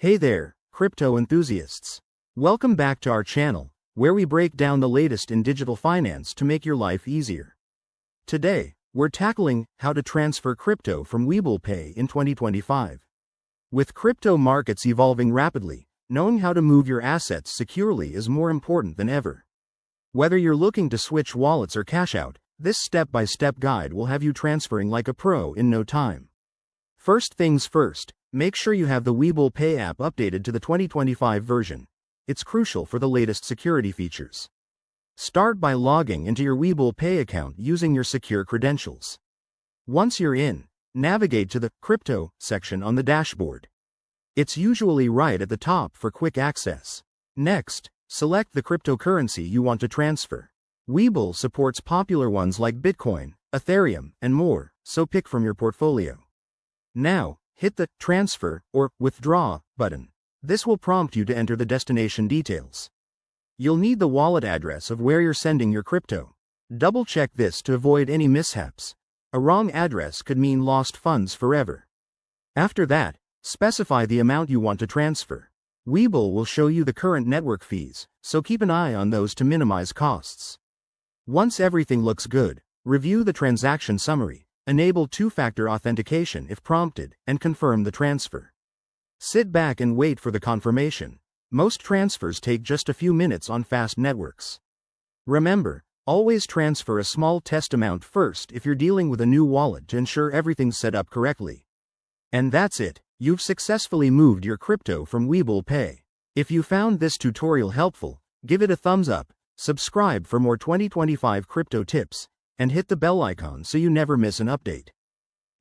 Hey there, crypto enthusiasts. Welcome back to our channel, where we break down the latest in digital finance to make your life easier. Today, we're tackling how to transfer crypto from Webull Pay in 2025. With crypto markets evolving rapidly, knowing how to move your assets securely is more important than ever. Whether you're looking to switch wallets or cash out, this step-by-step guide will have you transferring like a pro in no time. First things first, make sure you have the Webull Pay app updated to the 2025 version. It's crucial for the latest security features. Start by logging into your Webull Pay account using your secure credentials. Once you're in, navigate to the Crypto section on the dashboard. It's usually right at the top for quick access. Next, select the cryptocurrency you want to transfer. Webull supports popular ones like Bitcoin, Ethereum, and more, so pick from your portfolio. Now, hit the Transfer or Withdraw button. This will prompt you to enter the destination details. You'll need the wallet address of where you're sending your crypto. Double-check this to avoid any mishaps. A wrong address could mean lost funds forever. After that, specify the amount you want to transfer. Webull will show you the current network fees, so keep an eye on those to minimize costs. Once everything looks good, review the transaction summary. Enable two-factor authentication if prompted, and confirm the transfer. Sit back and wait for the confirmation. Most transfers take just a few minutes on fast networks. Remember, always transfer a small test amount first if you're dealing with a new wallet to ensure everything's set up correctly. And that's it, you've successfully moved your crypto from Webull Pay. If you found this tutorial helpful, give it a thumbs up, subscribe for more 2025 crypto tips, and hit the bell icon so you never miss an update.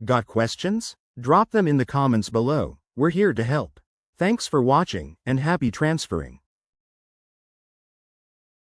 Got questions? Drop them in the comments below, we're here to help. Thanks for watching, and happy transferring.